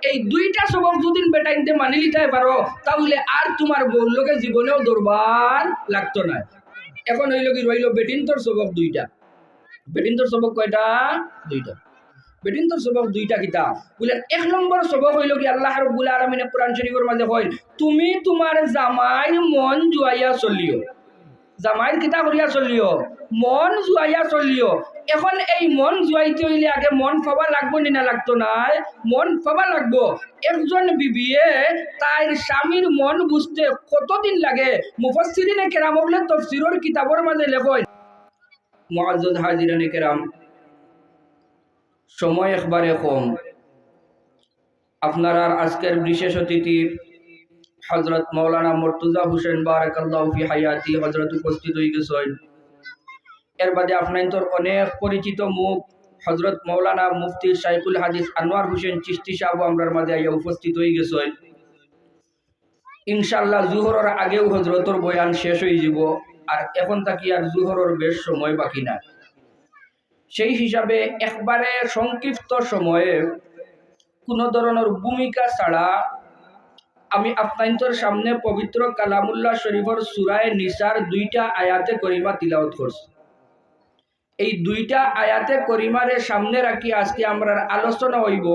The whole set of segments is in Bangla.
এই দুইটা সবক যদি বেটাইনতে মানি লিতে পারো তাহলে আর তোমার বউর লোকে জীবনেও দরবার লাগতো না। এখন হইল কি রইল বেটিন তোর সবক দুইটা। বেটিন তোর সবক কয়টা? দুইটা। বেটিন তোর সবক দুইটা কিতা বলেন? এক নম্বর সবক হইল কি আল্লাহ রাব্বুল আলামিন কোরআন শরীফের মাঝে কইল, তুমি তোমার জামাই মন জুয়াইয়া চলিও। জামাইর কিতা করিয়া চলিও? মন জুয়াইয়া চলিও। এখন এই মন জুয়াইতে হইলে আগে মন পাবা লাগবো নি না লাগতো নাই? মন পাবা লাগবো। একজন বিবিয়ে তার স্বামীর মন বুঝতে কতদিন লাগে? মুফাসসিরিনে কেরাম হলে তাফসীরের কিতাবের মাঝে লেখেন। মুআজ্জাজ হাজিরানে কেরাম, সময় একবারে কম। আপনারা আজকের বিশেষ অতিথি হযরত মাওলানা মুর্তজা হোসেন বারাকাল্লাহু ফি হায়াতি হযরত উপস্থিত হয়ে গেছেন। এর বাদে আপনাদের অনেক পরিচিত মুখ হযরত মাওলানা মুফতি শাইখুল হাদিস আনোয়ার হোসেন চিশতি সাহেব আমরার মাঝে আইয়া উপস্থিত হয়ে গেছেন। ইনশাআল্লাহ জোহরের আগেও হযরতর বয়ান শেষ হয়ে যাব, আর এখন থাকি আর জোহরের বেশ সময় বাকি না। সেই হিসাবে একবারে সংক্ষিপ্ত সময়ে কোনো ধরনের ভূমিকা ছাড়া আমি আপনাদের সামনে পবিত্র কালামুল্লাহ শরীফের সূরা নিসার দুইটা আয়াতে করিমা তিলাওয়াত করছি। এই দুইটা আয়াতে করিমারে সামনে রাখি আজকে আমরা আলোচনা হইব।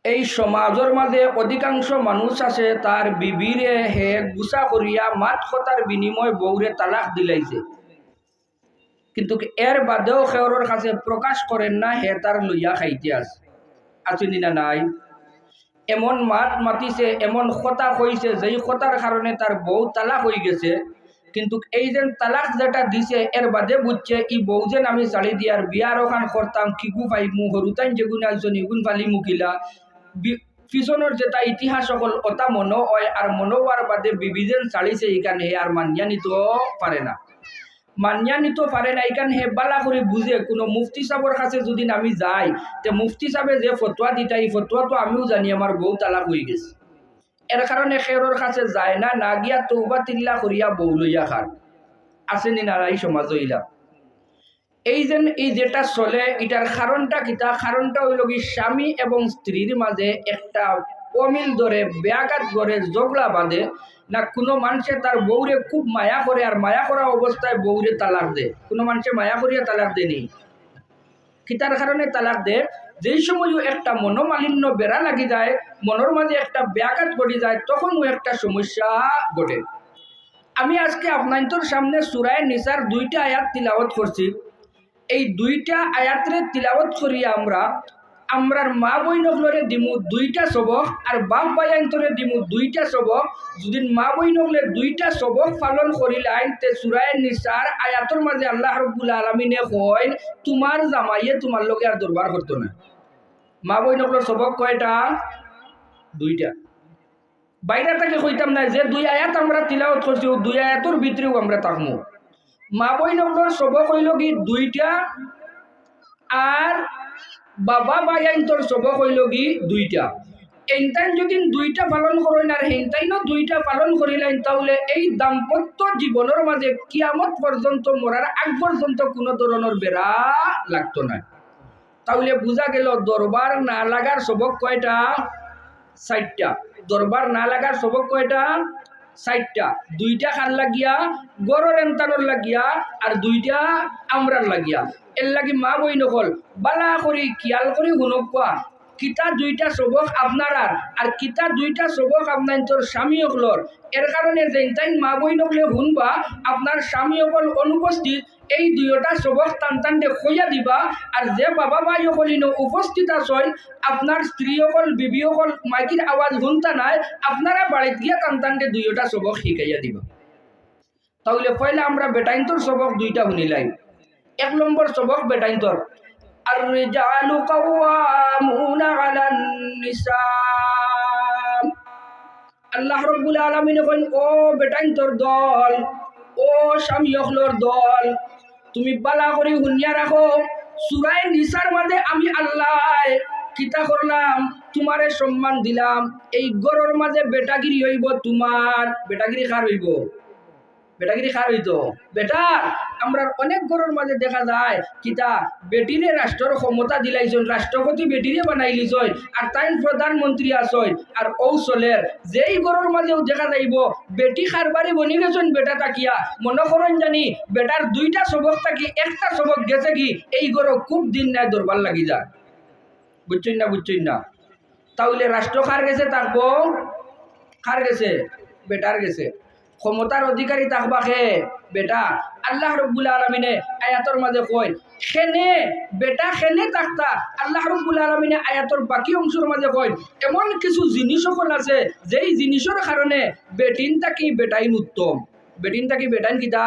এই সমাজের মাঝে অধিকাংশ মানুষ আছে তার বিবিরে হে গুছা করিয়া মাত কথার বিনিময় বউরে তালাক দিলাইছে, কিন্তু এর বাদেও খেওরের কাছে প্রকাশ করেন না হে তার লইয়া খাইতে আসেনি না নাই? এমন মাত মাতিছে, এমন কথা কইছে যেই কথার কারণে তার বউ তালাক হয়ে গেছে, কিন্তু এই যে তালাক যেটা দিছে এর বাদে বুঝছে ই বউ যেন আমি চালি দিয়ার বিয়ার ওখান করতাম কিগু পাই মু হরুতাইন যেগুন একজন ইগুন ফালি মুখিলা পিছনের যেটা ইতিহাস সকল ওটা মনো হয়, আর মনো হওয়ার বাদে বিবিজেন চালিছে এখানে হে আর মানিয়া নিতে পারে না। মানিয়া নিতে পারে না এখানে হে বালা করে বুঝে কোনো মুফতি সাহেবের কাছে যদি আমি যাই তে মুফতি সাহেবে যে ফতোয়া দিতা এই ফতোয়া তো আমিও জানি আমার বউ তালাক হয়ে গেছে। এর কারণে খেরোর কাছে যায় না, না গিয়া তৌবা তিল্লা করিয়া বউ লইয়া খান। আসেনি না এই সমাজ হইলা? এই যেটা চলে এটার কারণটা কিতা? কারণটা হইল কি স্বামী এবং স্ত্রীর মাঝে একটা অমিল ধরে ব্যাঘাত করে ঝগড়া বাঁধে না। কোনো মানুষে তার বউরে খুব মায়া করে, আর মায়া করা অবস্থায় বউরে তালাক দেয়। কোনো মানুষে মায়া করিয়া তালাক দেয়নি। কিতার কারণে তালাক দেয়? যেই সময়ও একটা মনোমালিন্য বেড়া লাগি যায়, মনের মাঝে একটা ব্যাঘাত ঘটে যায়, তখনও একটা সমস্যা ঘটে। আমি আজকে আপনাদের সামনে সূরা নিসার দুইটা আয়াত তিলাওয়াত করছি। এই দুইটা আয়াতরে তিলাওয়াত করিয়া আমরার মা বইনগলরে দিমু দুইটা সবক, আর বাপ ভাইয়ান্তরে দিমু দুইটা সবক। যদি মা বইনগলে দুইটা সবক পালন করিলেন তে সূরা নিসার আয়াতের মাঝে আল্লাহ রাব্বুল আলামিনে কয় তোমার জামাইয়ে তোমার লগে আর দরবার করতো না। মা বইনগলের সবক কয়টা? দুইটা। বাইরে থেকে কইতাম না যে দুই আয়াত আমরা তিলাওয়াত করছি ও দুই আয়াতের ভিতরেও আমরা থাকবো। মা বইনগলের সবক হইল কি দুইটা, আর বাবা ভাইয়ান্তর সবক হইল কি দুইটা। এইটাই যদি দুইটা পালন করেন আর হেনটাইনও দুইটা পালন করিলেন তাহলে এই দাম্পত্য জীবনের মাঝে কিয়ামত পর্যন্ত মরার আগ পর্যন্ত কোনো ধরনের বেড়া লাগতো না। তাহলে বোঝা গেল দরবার না লাগার সবক কয়টা? 60টা। দরবার না লাগার সবক কয়টা? 60টা। দুইটা খান লাগিয়া গরর এন্তানোর লাগিয়া, আর দুইটা আমরার লাগিয়া। এর লাগি মা বই নকল বালা করি খেয়াল করি হুনকা কিতা দুইটা সবক আপনার আর কিতা দুইটা সবক আপনার তোর স্বামী অকলর। এর কারণে যেটাই মা বই নকলে শুনবা আপনার স্বামী অকল অনুপস্থিত এই দুইটা সবক টান দে খইয়া দিবা, আর যে বাবা ভাই অকলিন উপস্থিত আছেন আপনার স্ত্রী অকল বিবি অকল মাইকির আওয়াজ শুনতা নাই, আপনারা বাড়িতে গিয়া টান দে দুইটা সবক শিখাইয়া দিবা। তাহলে পয়লা আমরা বেটাইন্তর সবক দুইটা শুনিলাই। এক নম্বর সবক বেটাইন্তর আর-রিজালু কাওয়ামুনা আলান নিসা। আল্লাহ রাব্বুল আলামিন কইন ও বেটাইন্তর দল, ও স্বামী অকলর দল, তুমি বালা করি শুনিয়া রাখো সূরা নিসার মধ্যে আমি আল্লাহ কিতা করলাম তোমারে সম্মান দিলাম। এই গরর মাঝে বেটাগিরি হইব তোমার। বেটাগিরি কার হইব? বেটাগিরি খার হইতো বেটা আমরা অনেক ঘরের মাঝে দেখা যায় কিতা বেটিরে রাষ্ট্রের ক্ষমতা দিলাইছেন, রাষ্ট্রপতি বেটিরে বানাইলিছেন, আর তাই প্রধানমন্ত্রী আসেন, আর ঔসলের যেই ঘরের মাঝেও দেখা যাইব বেটি খারবারি বনি গেছেন বেটা তাকিয়া মনে করেন জানি বেটার দুইটা সবক থাকি একটা সবক গেছে কি এই ঘরে খুব দিন নাই দরবার লাগি যায়। বুঝছেন না তাহলে রাষ্ট্র কার গেছে থাকবো, কার গেছে বেটার গেছে। ক্ষমতার অধিকারী থাকবা খে বেটা। আল্লাহ রব্বুল আলামিনে আয়াতর মাঝে কয় খেনে বেটা খেনে থাকতা। আল্লাহ রব্বুল আলামিনে আয়াতর বাকি অংশের মাঝে কয় এমন কিছু জিনিস সকল আছে যেই জিনিসের কারণে বেটিন থাকি বেটাইন উত্তম, বেটিন থাকি বেটাইন কিতা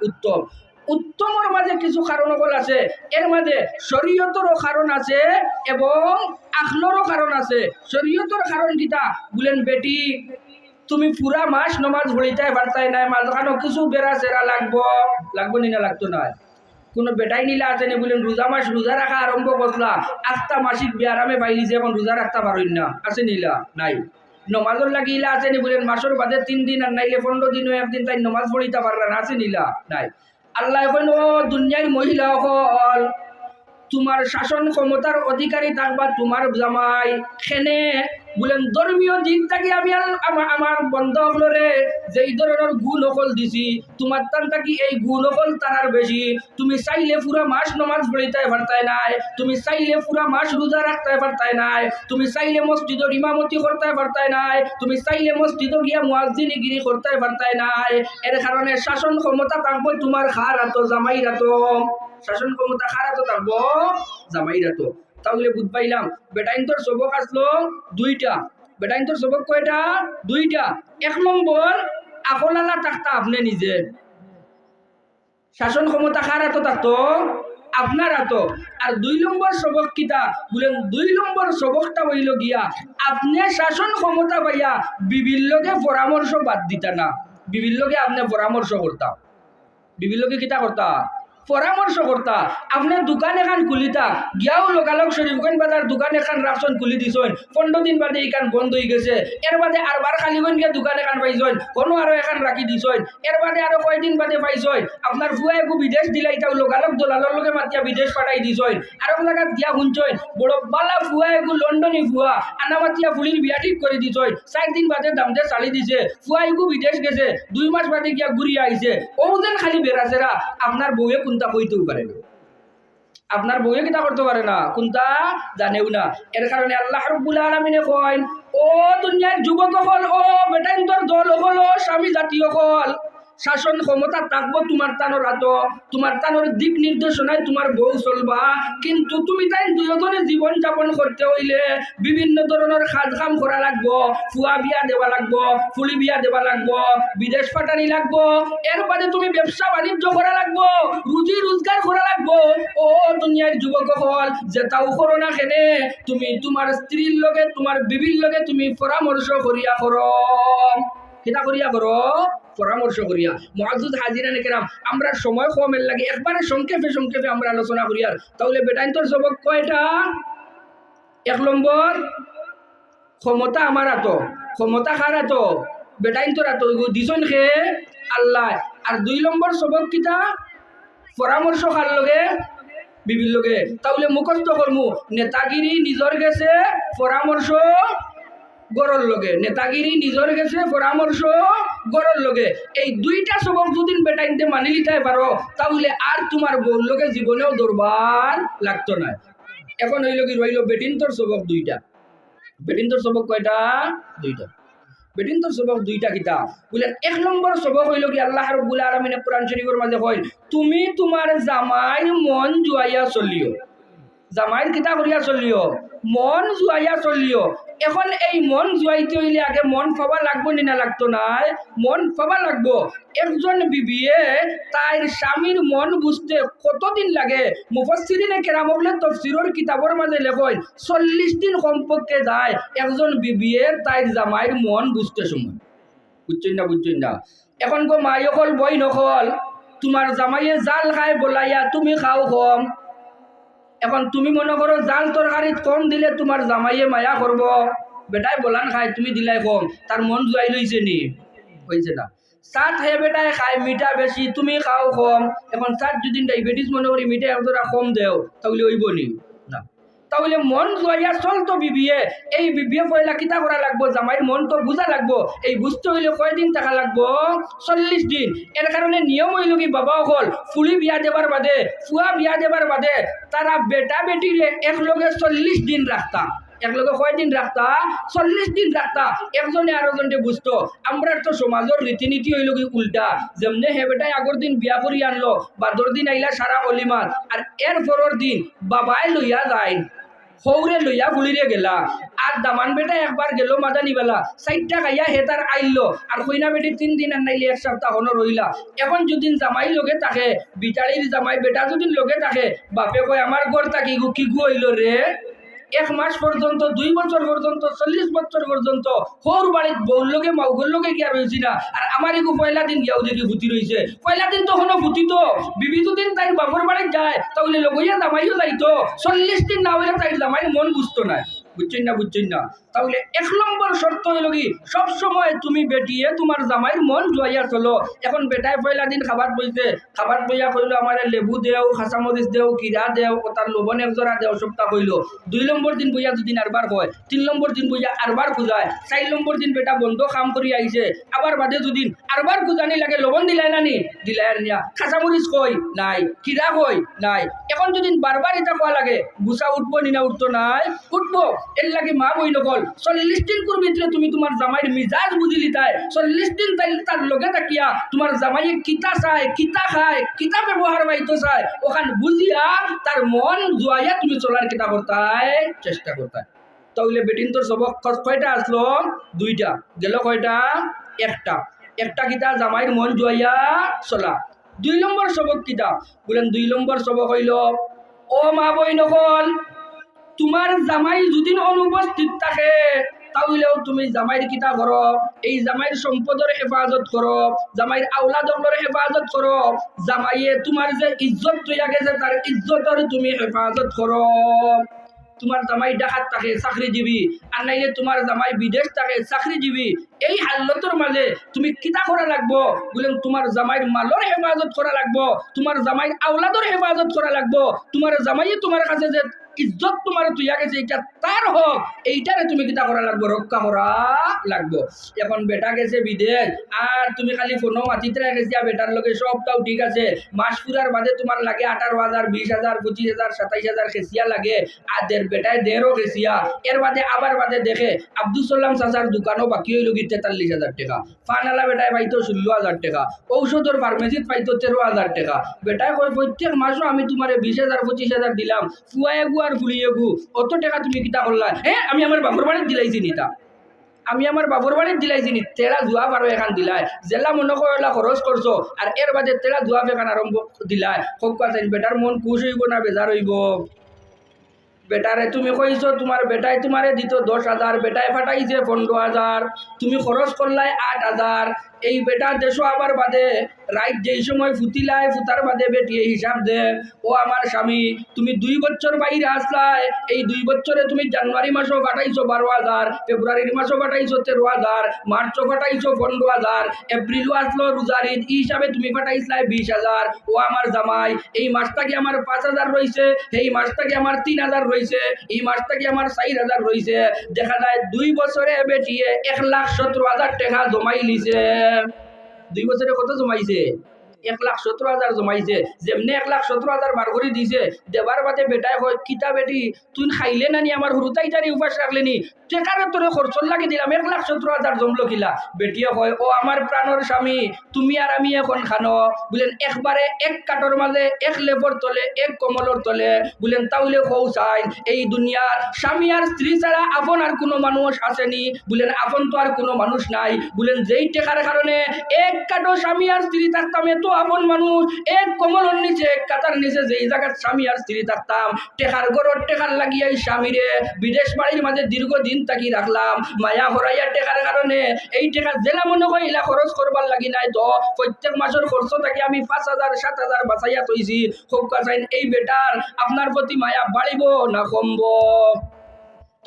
উত্তম। উত্তমের মাঝে কিছু কারণ সকল আছে, এর মাঝে শরীয়তেরও কারণ আছে এবং আখলরও কারণ আছে। শরীয়তের কারণ কিতা বলেন বেটি তুমি পুরা মাস নমাজ পড়িতে পারতাই নাই, মাঝখানে কিছু বেড়া চেরা লাগবো নি না লাগতো না। কোনো বেটাই নিলা আছে নি বলেন রোজা মাস রোজা রাখা আরম্ভ করলা, আটটা মাসিক বিয়ারামে পাইলি যে এখন রোজা রাখতে পারইন না, আছে নিলা নাই। নমাজর লাগিলা আছে নি বলেন মাসের বাদে 3 দিন আর নাইলে 15 দিন একদিন তাই নমাজ পড়িতে পারলা না, আছে নিলা নাই। আল্লাহ এখন ও দুনিয়ার মহিলা হল তোমার শাসন ক্ষমতার অধিকারী থাকবা তোমার জামাই খেনে বলেন ধর্মীয় দিক থেকে আমি আমার বন্ধ হলরে যেই ধরনের গুণ অকল দিছি তোমার তান থাকি এই গুণ অকল তারার বেশি। তুমি চাইলে পুরা মাস নমাজ পড়িতে পারতাই নাই, তুমি চাইলে পুরা মাস রোজা রাখতে পারতাই নাই, তুমি চাইলে মসজিদের ইমামতি করতে পারতাই নাই, তুমি চাইলে মসজিদে গিয়া মুয়াজ্জিনগিরি করতে পারতাই নাই। এর কারণে শাসন ক্ষমতা থাকবো তোমার খার হাতো জামাই রাতো, শাসন ক্ষমতা খারাপ তো থাকবো জামাই রাতো। তাহলে বুঝ পাইলাম বেটাইন তোর সবক আসলো দুইটা। বেটাইন তোর সবক কয়টা? দুইটা। 1 নম্বর আকলালা থাকতা আপনি নিজে, শাসন ক্ষমতা খারাপ তো থাকতো আপনার হাতো। আর 2 নম্বর সবক কিতা বলেন 2 নম্বর সবকটা হইল গিয়া আপনি শাসন ক্ষমতা পাইয়া বিবির লগে পরামর্শ বাদ দিতা না, বিবির লগে আপনি পরামর্শ করতা, বিবির লগে কিতা করতা পরামর্শ করতা। আপনার দোকান এখান খুলিতা গিয়াও লোকালক শরীফগঞ্জ বাজার দোকান এখান রাখছেন খুলি দিছেন, 15 দিন বাদে এখান বন্ধ হয়ে গেছে, এর বাদে আরবার খালিগঞ্জ গিয়ে দোকান এখান পাইছেন, কোনো আরো এখান রাখি দিছেন, এর বাদে আরো কয়দিন বাদে পাইছেন আপনার ফুয়া একু বিদেশ দিলাই তাও লোকালক দলালর লগে মাতিয়া বিদেশ পাঠাই দিছেন, আরো জায়গাত গিয়া শুনছেন বড় বালা ফুয়া একু লন্ডনী ফুয়া আনা মাতিয়া ফুলির বিয়া ঠিক করে দিছেন, 4 দিন বাদে দামতে চালি দিছে, ফুয়া একু বিদেশ গেছে 2 মাস বাদে গিয়া ঘুরিয়ে আইছে। ও যেন খালি বেড়াছেরা আপনার বউয়ে কোনটা কইতেও পারে না, আপনার বউয়ে কিতা করতে পারে না, কোনটা জানেও না। এর কারণে আল্লাহ রাব্বুল আলামিনে কয় ও দুনিয়ার যুবক হল, ও বেটাইন তোর দল হল, স্বামী জাতীয় হল, শাসন ক্ষমতা থাকবো তোমার তানোর হাতো, তোমার তানোর দিক নির্দেশনায় তোমার বউ চলবা, কিন্তু তুমি তাই দুজনে জীবন যাপন করতে হইলে বিভিন্ন ধরনের কাজ কাম করা লাগবো, ফুয়া বিয়া দেওয়া লাগবো, ফুলি বিয়া দেওয়া লাগবো, বিদেশ পাঠানি লাগবো, এর বাদে তুমি ব্যবসা বাণিজ্য করা লাগবো, রুজি রোজগার করা লাগবো। ও দুনিয়ার যুবক হল যেটাও করো না কেনে তুমি তোমার স্ত্রীর লগে তোমার বিবির লগে তুমি পরামর্শ করিয়া করো, কিতা করিয়া করো পরামর্শ করিয়া। মুআজ্জিজ হাজিরানে কেরাম আমরা সময় কমের লাগে একবারে সংক্ষেপে আমরা আলোচনা করিয়ার। তাহলে বেটাইন তোর সবক কয়টা? 1 নম্বর ক্ষমতা আমার হাতো, ক্ষমতা কার হাতো? বেটাইন তোর হাতো, দিছন খে আল্লাহ। আর 2 নম্বর সবক কিতা? পরামর্শ কার লগে? বিবির লগে। তাহলে মুখস্থ করমু নেতাগিরি নিজর গেছে পরামর্শ গরর লগে, নেতাগিরি নিজর গেছে পরামর্শ গরর লগে। এই 2টা সবক যদি বেটাইনতে মানি লিতে পারো তাহলে আর তোমার বউর লগে জীবনেও দরবার লাগতো না। এখন হইল কি রইল বেটিন তোর সবক 2টা। বেটিন তোর সবক কয়টা? 2টা। বেটিন তোর সবক 2টা কিতা বলেন? 1 নম্বর সবক হইল কি আল্লাহ রাব্বুল আলামিনে কোরআন শরীফের মাঝে কয় তুমি তোমার জামাই মন জুয়াইয়া চলিও, জামাইয়ের কিতা করিয়া চলিও? মন জুয়াইয়া চলিও। এখন এই মন জুয়াইতে হইলে আগে মন পাবা লাগবো নি না লাগতো না? মন পাবা লাগবো। একজন বিবিয়ে তার স্বামীর মন বুঝতে কতদিন লাগে? মুফাসসিরিনে কেরাম বলে তাফসীরের কিতাবের মাঝে লেখেন 40 দিন কমপক্ষে যায় একজন বিবিয়ে তার জামাইয়ের মন বুঝতে সময়। বুঝছেন না? এখন গো মাই অকল বই নকল তোমার জামাইয়ে জাল খায় বলাইয়া তুমি খাও কম। এখন তুমি মনে করো জাল তরকারিত কম দিলে তোমার জামাইয়ে মায়া করব, বেটাই বলান খায় তুমি দিলাই কম, তার মন জুয়াই লইছে নি? হয়েছে না? চাট হে বেটায় খায় মিঠা বেশি, তুমি খাও কম। এখন চাট যদি ডায়াবেটিস মনে করি মিঠা একজোড়া কম দেও, তাহলে হইব নি? না। তাহলে মন জয়া চলতো বিবিয়ে, এই বিবিয়ে পয়লা কিতা করা লাগবো, জামাইয়ের মন তো বুঝা লাগবো। এই বুঝতে হইলে কয়দিন থাকা লাগবো? 40 দিন। এর কারণে নিয়ম হইল কি, বাবা হল ফুলি বিয়া দেবার বাদে, ফুয়া বিয়া দেবার বাদে তারা বেটা বেটিরে একলগে 40 দিন রাখতা। একলগে কয়দিন রাখতা? 40 দিন রাখতা। একজনে আরেকজনকে বুঝতো। আমরা তো সমাজের রীতিনীতি হইল কি উল্টা, যেমনে হে বেটাই আগর দিন বিয়া করি আনলো, বাদর দিন আইলা সারা অলিমার, আর এর পরের দিন বাবাই লইয়া যায়, হৌরে লইয়া ফুলিরে গেলা। আর দামান বেটা একবার গেল মাদানি বেলা, 4টা খাইয়া হে তার আইলো, আর কইনা বেটি 3 দিন আর নাইলে 1 সপ্তাহ হনো রইলা। এখন যদি জামাই লগে থাকে, বিটাড়ির জামাই বেটা যদি লগে থাকে, বাপে কয় আমার ঘর থাকি কি গু হইল রে। 1 মাস পর্যন্ত, 2 বছর পর্যন্ত, 40 বছর পর্যন্ত হৌর বাড়িত বউর লগে মাউগর লগে গিয়া রয়েছি না। আর আমার এগু পয়লা দিন গিয়াও দেখি ভূতি রয়েছে। পয়লা দিন তো হনো ভূতি, তো বিবি দুদিন তাই বাপর বাড়িত যায়, তাহলে লগইয়া জামাইও যাইতো। 40 দিন না হইলে তাই জামাই মন বুঝতো না। বুঝছেন না? বুঝছেন না? তাহলে 1 নম্বর শর্ত হইল কি, সবসময় তুমি বেটিয়ে তোমার জামাইয়ের মন জুয়াইয়া চলো। এখন বেটায় পয়লা দিন খাবার বইছে, খাবার বইয়া কইলো আমার লেবু দেও, খাঁচামরিচ দেও, কিরা দেও, তার লবণ একজোড়া দেও, সবটা কইলো। 2 নম্বর দিন বইয়া যদি আরবার হয়, 3 নম্বর দিন বইয়া আরবার খুঁজায়, 4 নম্বর দিন বেটা বন্ধ কাম করি আইছে, আবার বাদে দুদিন আরবার খুঁজানি লাগে, লবণ দিলাই না নি? দিলাই নিয়া। খাঁচামরিচ কই? নাই। কিরা কই? নাই। এখন যদি বারবার এটা কোয়া লাগে, গুছা উঠবো নি না? উঠতো নাই? উঠবো। এর লাগে মা বই নকল 40 দিন করবি তুমি তোমার জামাইয়ের মিজাজ বুঝিলি, তাই 40 দিন তাই তার লগে থাকিয়া তোমার জামাইয়ে কিতা চায়, কিতা খায়, কিতা ব্যবহার পাইতো চায়, ওখান বুঝিয়া তার মন জুয়াইয়া তুমি চলার কিতা করতায় চেষ্টা করতায়। তাহলে বেটিন তোর সবক কয়টা আসলো? 2টা গেল। কয়টা? একটা কিতা জামাইয়ের মন জুয়াইয়া চলা। 2 নম্বর সবক কিতা বলেন? 2 নম্বর সবক হইল, ও মা বই নকল, তোমার জামাই যদি অনুপস্থিত থাকে, তাহলেও তুমি জামাইয়ের কিতা করো? এই জামাইয়ের সম্পদের হেফাজত করো, জামাইয়ের আওলাদর হেফাজত করো। জামাইয়ে তোমার যে ইজ্জত তৈয়া গেছে, তার ইজ্জতের তুমি হেফাজত করো। তোমার জামাই ডাকাত থাকে, চাকরিজীবী, আর নাইলে তোমার জামাই বিদেশ থাকে, চাকরিজীবী, এই হাল্লতর মাঝে তুমি কিতা করা লাগবো? বলেন তোমার জামাইয়ের মালর হেফাজত করা লাগবো, তোমার জামাইয়ের আওলাদর হেফাজত করা লাগবো। তোমার জামাইয়ে তোমার কাছে যে ইজ্জত তোমার তুইয়া গেছে, এটা তার হোক, এইটারে তুমি কিতা করা লাগবো? রক্ষা করা লাগবো। এখন বেটা গেছে বিদেশ, আর তুমি খালি ফোনও মাতিতে গেছি, বেটার লগে সবটাও ঠিক আছে, মাস পুরার বাদে তোমার লাগে 18,000, 20,000, 25,000, 27,000 খেসিয়া লাগে, আর বেটায় 1.5 খেসিয়া। এর বাদে আবার বাদে দেখে আব্দুল সালাম চাচার দোকানও বাকি হইল কি 43,000 টাকা, ফানালা বেটায় পাইতো 16,000 টাকা, ঔষধের ফার্মেসিত পাইতো 13,000 টাকা। বেটায় কয় প্রত্যেক মাসও আমি তোমার 20,000, 25,000 দিলাম, ফুয়ায় গু আর ফুলিয়ে গু, অত টাকা তুমি কিতা করলা? হ্যাঁ, আমি আমার বাপর বাড়ির দিলাইছি নিতা, আমি আমার বাবুর বাড়ির দিলাইছি নি, তেরা জুয়া পারো এখান দিলাই, জেলা মনে করলা খরচ করছো, আর এর বাদে তেরা জুয়া এখান আরম্ভ দিলাই। খুব কথা, বেটার মন খুশ হইব না বেজার হইব? বেটারে তুমি কইছো তোমার বেটায় তোমারে দিত 10,000, বেটায় ফাটাইছে 15,000, তুমি খরচ করলাই 8,000। এই বেটা দেশো আবার বাদে রাইট যেই সময় ফুটিলাই, ফুটার বাদে বেটিয়ে হিসাব দে, ও আমার স্বামী, তুমি 2 বছর বাইরে আসলাই, এই 2 বছরে তুমি জানুয়ারি মাসও কাটাইছো 12,000, ফেব্রুয়ারির মাসও কাটাইছো 13,000, মার্চও কাটাইছো 15,000, এপ্রিলও আসলো রোজার ঈদ, এই হিসাবে তুমি কাটাইছলাই 20,000। ও আমার জামাই, এই মাসটাকে আমার 5,000 রয়েছে, এই মাসটাকে আমার 3,000 রয়েছে, এই মাসটাকে আমার 4,000 রয়েছে। দেখা যায় 2 বছরে বেটিয়ে 1,17,000 টাকা জমাই লিছে। 2 বছরে কত জমাইছে? 1,17,000 জমাইছে। যেমনি 1,17,000 বার করে দিছে, দেবার বাদে বেটায় হয় কিতা বেটি তুই খাইলে নানি আমার হুরুতাইটারি উপাস রাখলে নি, টেকারে তোরে খরচর লাগে দিলাম, 1,17,000 জমলো কিলা? বেটিয়ে হয়, ও আমার প্রাণর স্বামী, তুমি আর আমি এখন খানো, বলেন একবারে এক কাঠর মাঝে, এক লেপর তলে, এক কমলর তলে, বলেন তাহলে কৌ চাই এই দুনিয়ার স্বামী আর স্ত্রী ছাড়া আপন আর কোনো মানুষ আসেনি? বলেন আপন তো আর কোনো মানুষ নাই। বলেন যেই টেকার কারণে এক কাঠো স্বামী আর স্ত্রী থাকতাম, এত আপন মানুষ, এক কমলর নিচে, এক কাতার নিচে যেই জায়গার স্বামী আর স্ত্রী থাকতাম, টেকার গরর টেকার লাগিয়ে এই স্বামীরে বিদেশ বাড়ির মাঝে দীর্ঘদিন তাকি রাখলাম, মায়া হরাইয়া টেকার কারণে এই টেকা জেলা মনে হয় ইলা খরচ করবার লাগি নাই, তো প্রত্যেক মাসের খরচ থাকি আমি 5,000, 7,000 বাঁচাইয়া তৈছি। খুব কাছাইন এই বেটার আপনার প্রতি মায়া বাড়িব না কমব?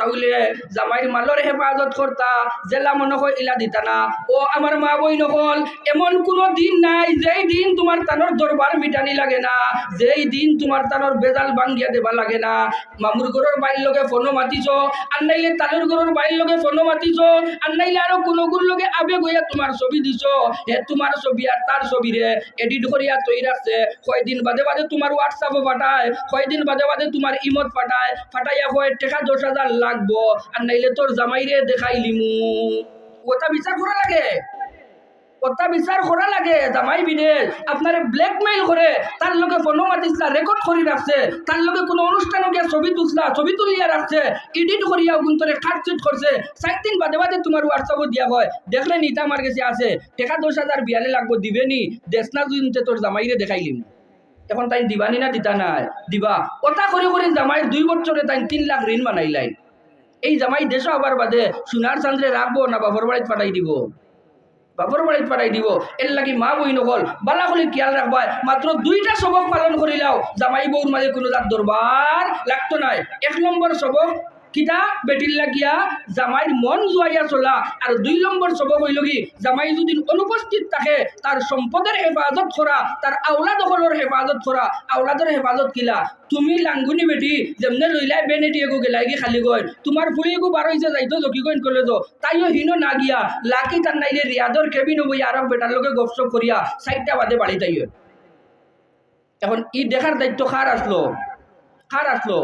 তাহলে জামাইর মালর হেফাজত করতা জেলা মনে হয় ইলা দিতা না। ও আমার মা বই নকল, এমন কোনো দিন নাই যেই দিন তোমার তানোর দরবার মিটানি লাগে না, যেই দিন তোমার তানোর বেজাল ভাঙ্গিয়া দেবা লাগে না। মামুর ঘরের বাইর লগে ফোনো মাতিছ, আর নাইলে তানোর ঘরের বাইর লগে ফোনো মাতিছ, আর নাইলে আরো কোনো গুর লগে আবেগ হইয়া তোমার ছবি দিছ। হে তোমার ছবি আর তার ছবি রে এডিট করিয়া তৈরি রাখছে, কয়দিন বাদে বাদে তোমার হোয়াটসঅ্যাপও পাঠায়, কয়দিন বাদে বাদে তোমার ইমত ফাটাইয়া কয় টাকা 10,000 লাগবো, আর নাইলে তোর জামাইরে দেখাইলিমু। কথা বিচার করা লাগে, কথা বিচার করা লাগে। জামাই বিদেশ আপনারে ব্ল্যাকমেইল করে, তার লগে ফোনো মাতিসলা, রেকর্ড করে রাখছে, তার লগে কোনো অনুষ্ঠানে গিয়ে ছবি তুলসলা, ছবি তুলিয়া রাখছে, এডিট করিয়া গুন্তরে কাটচিট করছে, 4 দিন বাদে বাদে তোমার হোয়াটসঅ্যাপও দিয়া হয়, দেখলে নিতা আমার কাছে আছে, টাকা 10,000 বিয়ালে লাগবো, দিবে নি, দেশ না জুনতে তোর জামাইরে দেখাইলিম। এখন তাই দিবানি না দিতা নাই? দিবা। কথা করে করে জামাই 2 বছরে তাই 3 লাখ ঋণ বানাইলাই। এই জামাই দেশ আবার বাদে সোনার চান্দ্রে রাখবো না বাপর বাড়িতে পাঠাই দিব? বাপর বাড়িতে পাঠাই দিব। এর লাগি মা বই নকল বালা করে খেয়াল রাখবা, মাত্র 2টা সবক পালন করিলাও জামাই বউর মাঝে কোনো তার দরবার লাগতো নাই। 1 নম্বর সবক কিতা বেটির লাগিয়া জামাইর মন জুয়াইয়া চলা, আর 2 নম্বর সবক হইল কি জামাই যদি অনুপস্থিত থাকে তার সম্পদের হেফাজত করা, তার আওলাদ দখলের হেফাজত করা। আওলাদের হেফাজত কিলা, তুমি লাঙ্গুনি বেটি যেমনে লইলাই বেনেটি এগো গেলাই গিয়ে খালি গয়, তোমার ফুলি এগো 12 হয়েছে যাইতো জকিগঞ্জ কলেজ, তাইও হিনো না গিয়া লাকি তার নাইলে রিয়াদর কেবিন বই আর বেটার লোকে গপসপ করিয়া 4টা বাদে বাড়ি তাইও। এখন ই দেখার দায়িত্ব কার আসলো? কার আসলো?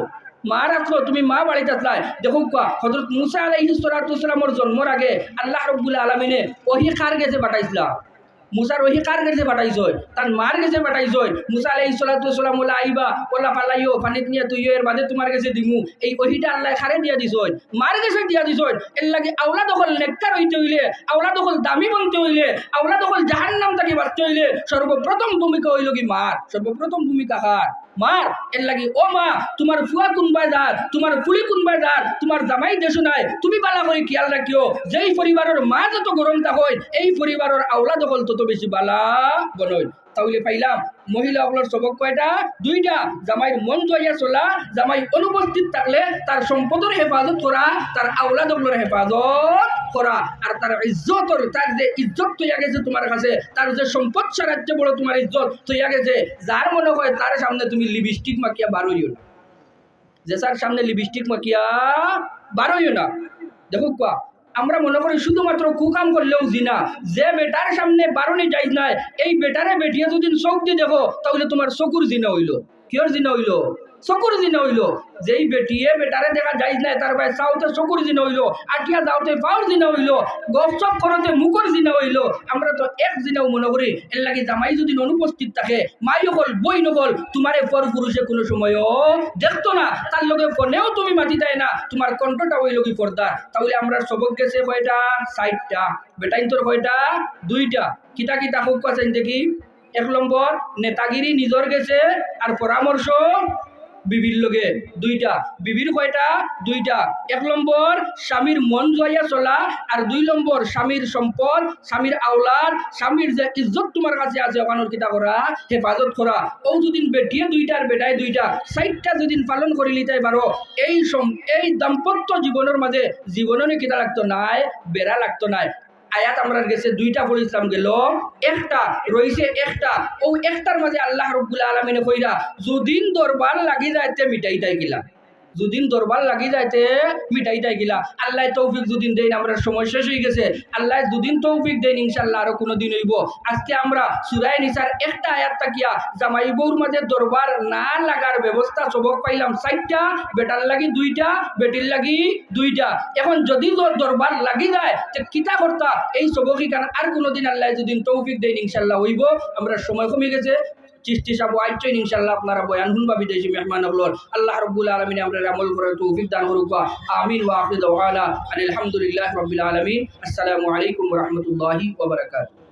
মার আসলো। তুমি মা বাড়িতে আসলাই। দেখো হযরত মুসা আলাইহিস সালামের জন্মর আগে আল্লাহ রাব্বুল আলামিনে ওহি কার গেছে পাঠাইছিলা? মুসার ওহি কার কাছে পাঠাইছই? তার মার কাছে পাঠাইছই। মুসা আলাইহিস সালাম বলে আইবা ওলা পালাইও পানিত নিয়ে তুইও এর বাদে তোমার কাছে দিমু, এই ওহিটা আল্লাহ খারে দিয়া দিছই, মার কাছে দিয়া দিছই। এর লাগে আওলা দখল নেককার হইতে হইলে, আওলা দখল দামি বনতে হইলে, আওলা দখল জাহান্নাম থেকে বাঁচতে হইলে সর্বপ্রথম ভূমিকা হইল কি মার। সর্বপ্রথম ভূমিকা কার? মার। এর লাগি ও মা, তোমার ফুয়া কোনবায় দার, তোমার ফুলি কোনবায় দার, তোমার জামাই দেশো নাই, তুমি বালা করে খেয়াল রাখিও। যেই পরিবারের মা যত গরম থাকয় এই পরিবারের আওলা দখল তত বেশি বালা বনয়। তাহলে পাইলাম মহিলা সকলের সবক কয়টা? 2টা। জামাইয়ের মন জয়াইয়া চলা, জামাই অনুপস্থিত থাকলে তার সম্পদের হেফাজত করা, তার আওলা দখলের হেফাজত করা, আর তার ইজ্জতর, তার যে ইজ্জত তৈয়া গেছে তোমার কাছে, তার যে সম্পদ সারাজ্য বড় তোমার ইজ্জত তৈয়া গেছে, যার মনে হয় তার সামনে তুমি লিপস্টিক মাখিয়া বার হইও না, যে তার সামনে লিপস্টিক মাখিয়া বার হইও না। দেখো কোয়া আমরা মনে করি শুধুমাত্র কুকাম করলেও জিনা, যে বেটার সামনে বারণি যাইজ নাই, এই বেটারে বেটিয়ে যদি চোখ দিয়ে দেখো তাহলে তোমার চকুর জিনা হইল। কিয়র জিনা হইল? চকুর জিনা হইল। যেই বেটিয়ে বেটারে দেখা যাইজ নাই তার ভাই চাওতে চকুর জিনা হইল, আটিয়া যাওতে পাওয়ার জিনা হইল, গপসপ করতে মুখর জিনা হইল। আমরা তো এক জিনাও মনে করি। এর লাগে জামাই যদি অনুপস্থিত থাকে, মাই হল বই নকল, তোমারে পর পুরুষে কোনো সময়ও দেখতো না, তার লগে ফোনেও তুমি মাতি দেয় না, তোমার কণ্ঠটা হইল কি পর্দা। তাহলে আমরা সবক গেছে কয়টা? 4টা। বেটাইন তোর কয়টা? 2টা। কিতা কিতা হোক আছেন দেখি। 1 নম্বর নেতাগিরি নিজর গেছে, আর পরামর্শ বিবির লগে 2টা। বিবির কয়টা? 2টা। 1 নম্বর স্বামীর মন জয়াইয়া চলা, আর 2 নম্বর স্বামীর সম্পদ, স্বামীর আওলাদ, স্বামীর যে ইজ্জত তোমার কাছে আছে ওখানোর কিতা করা? হেফাজত করা। ও যদি বেটিয়ে 2টার বেটায় 2টা, 4টা যদি পালন করে নিতে পারো, এই দাম্পত্য জীবনের মাঝে জীবনে কিতা লাগতো নাই? বেড়া লাগতো নাই। আয়াত আমরা গেছে 2টা পড়িছিলাম, গেল 1টা রইছে 1টা। ও 1টার মাঝে আল্লাহ রাব্বুল আলামিনে কইরা যদিন দরবার লাগি যাইতে মিটাইতাই গিলা, যদিন দরবার লাগি যাইতে মিটাইতাই গিলা। আল্লাহ তৌফিক যদিন দেন, আমরা সময় শেষ হয়ে গেছে, আল্লাহ যদিন তৌফিক দেন ইনশাআল্লাহ আরো কোনো দিন হইব। আজকে আমরা সূরা নিসার 1টা আয়াত তাকিয়া জামাই বউর মাঝে দরবার না লাগার ব্যবস্থা সবক পাইলাম 4টা, বেটার লাগি 2টা, বেটির লাগি 2টা। এখন যদি দরবার লাগি যায় তো কিতা করতা? এই সবকই কারণ আর কোনোদিন আল্লাহ যদিন তৌফিক দেন ইনশাআল্লাহ হইব। আমরা সময় কমে গেছে, চিষ্টি সাহেব আইছেন ইনশাআল্লাহ আপনারা বয়ান শুনবা বিদেশি মেহমান হলর। আল্লাহ রাব্বুল আলামিন আমরা আমল করার তৌফিক দান করুক। আমিন ওয়া আখিরু দাওয়ানা আলহামদুলিল্লাহি রাব্বিল আলামিন। আসসালামু আলাইকুম ওয়া রাহমাতুল্লাহি ওয়া বারাকাতুহু।